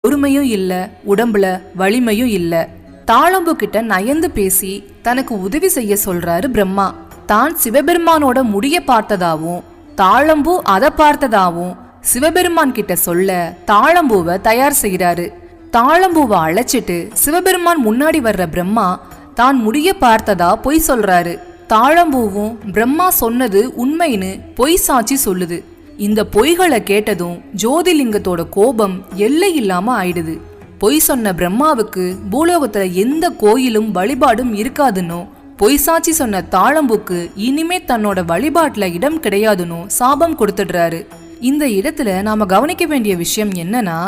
பொறுமையும் இல்ல, உடம்புல வலிமையும் இல்ல. தாளம்பூ கிட்ட நயந்து பேசி தனக்கு உதவி செய்ய சொல்றாரு பிரம்மா. தான் சிவபெருமானோட முடிய பார்த்ததாவும் தாளம்பூ அதை பார்த்ததாவும் சிவபெருமான் கிட்ட சொல்ல தாளம்பூவை தயார் செய்யறாரு. தாளம்பூவை அழைச்சிட்டு சிவபெருமான் முன்னாடி வர்ற பிரம்மா தான் முடிய பார்த்ததா பொய் சொல்றாரு. தாளம்பூவும் பிரம்மா சொன்னது உண்மைன்னு பொய் சாட்சி சொல்லுது. இந்த பொய்களை கேட்டதும் ஜோதிலிங்கத்தோட கோபம் எல்லை இல்லாம ஆயிடுது. பொய் சொன்ன பிரம்மாவுக்கு பூலோகத்துல எந்த கோயிலும் வழிபாடும் இருக்காதுன்னு, பொய் சாட்சி சொன்ன தாளம்பூக்கு இனிமே தன்னோட வழிபாட்டுல இடம் கிடையாதுன்னு சாபம் கொடுத்துடுறாரு. இந்த இடத்துல நாம கவனிக்க வேண்டிய விஷயம் என்னன்னா,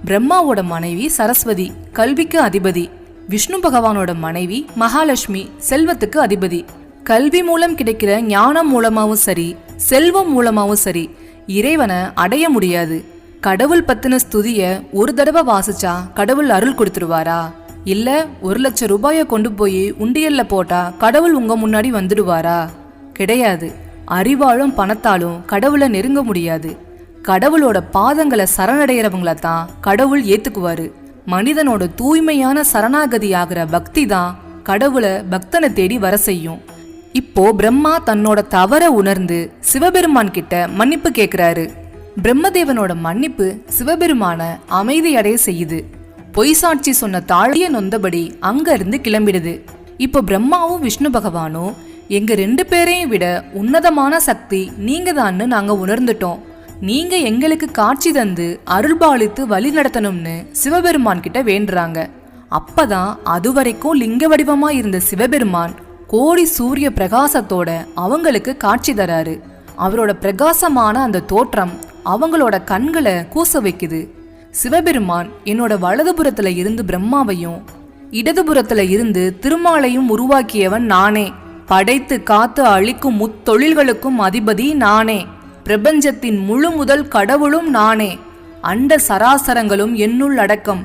பிரம்மாவோட மனைவி சரஸ்வதி கல்விக்கு அதிபதி, விஷ்ணு பகவானோட மனைவி மகாலட்சுமி செல்வத்துக்கு அதிபதி. கல்வி மூலம் கிடைக்கிற ஞானம் மூலமாவும் சரி, செல்வம் மூலமாவும் சரி, இறைவனை அடைய முடியாது. கடவுள் பத்தின ஸ்துதிய ஒரு தடவை வாசிச்சா கடவுள் அருள் கொடுத்துருவாரா? இல்ல 1,00,000 ரூபாய கொண்டு போய் உண்டியல்ல போட்டா கடவுள் உங்க முன்னாடி வந்துடுவாரா? கிடையாது. அறிவாலும் பணத்தாலும் கடவுளை நெருங்க முடியாது. கடவுளோட பாதங்களை சரணடைகிறவங்கள தான் கடவுள் ஏத்துக்குவாரு. மனிதனோட தூய்மையான சரணாகதி ஆகிற பக்தி தான் கடவுளை பக்தனை தேடி வர செய்யும். இப்போ பிரம்மா தன்னோட தவற உணர்ந்து சிவபெருமான் கிட்ட மன்னிப்பு கேக்குறாரு. பிரம்மதேவனோட மன்னிப்பு சிவபெருமான அமைதியடைய செய்யுது. பொய் சாட்சி சொன்ன தாழிய நொந்தபடி அங்க இருந்து கிளம்பிடுது. இப்போ பிரம்மாவும் விஷ்ணு பகவானும் எங்க 2 பேரையும் விட உன்னதமான சக்தி நீங்க தான்னு நாங்க உணர்ந்துட்டோம். நீங்க எங்களுக்கு காட்சி தந்து அருள்பாலித்து வழி நடத்தணும்னு சிவபெருமான் கிட்ட வேண்டுறாங்க. அப்பதான் அதுவரைக்கும் லிங்க வடிவமா இருந்த சிவபெருமான் கோடி சூரிய பிரகாசத்தோட அவங்களுக்கு காட்சி தராரு. அவரோட பிரகாசமான அந்த தோற்றம் அவங்களோட கண்களை கூச வைக்குது. சிவபெருமான் என்னோட வலதுபுறத்துல இருந்து பிரம்மாவையும் இடதுபுறத்துல இருந்து திருமாலையும் உருவாக்கியவன் நானே. படைத்து காத்து அழிக்கும் முத்தொழில்களுக்கும் அதிபதி நானே. பிரபஞ்சத்தின் முழு முதல் கடவுளும் நானே. அண்ட சராசரங்களும் என்னுள் அடக்கம்.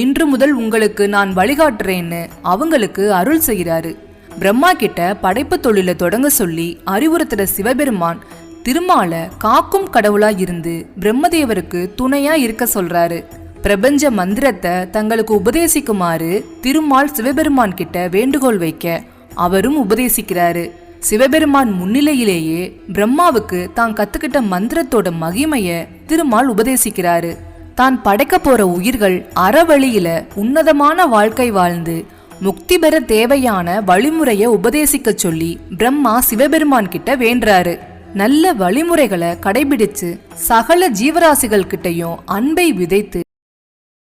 இன்று முதல் உங்களுக்கு நான் வழிகாட்டுறேன்னு அவங்களுக்கு அருள் செய்கிறாரு. பிரம்மா கிட்ட படைப்பு தொழிலை தொடங்க சொல்லி அறிவுறுத்துற சிவபெருமான் திருமாலை காக்கும் கடவுளா இருந்து பிரம்மதேவருக்கு துணையா இருக்க சொல்றாரு. பிரபஞ்ச மந்திரத்தை தங்களுக்கு உபதேசிக்குமாறு திருமால் சிவபெருமான் கிட்ட வேண்டுகோள் வைக்க அவரும் உபதேசிக்கிறாரு. சிவபெருமான் முன்னிலையிலேயே பிரம்மாவுக்கு தான் கத்துக்கிட்ட மந்திரத்தோட மகிமைய திருமால் உபதேசிக்கிறாரு. தான் படைக்க போற உயிர்கள் அறவழியில உன்னதமான வாழ்க்கை வாழ்ந்து முக்தி பெற தேவையான வழிமுறைய உபதேசிக்க சொல்லி பிரம்மா சிவபெருமான் கிட்ட வேண்டுறாரு. நல்ல வழிமுறைகளை கடைபிடிச்சு சகல ஜீவராசிகள் கிட்டையும் அன்பை விதைத்து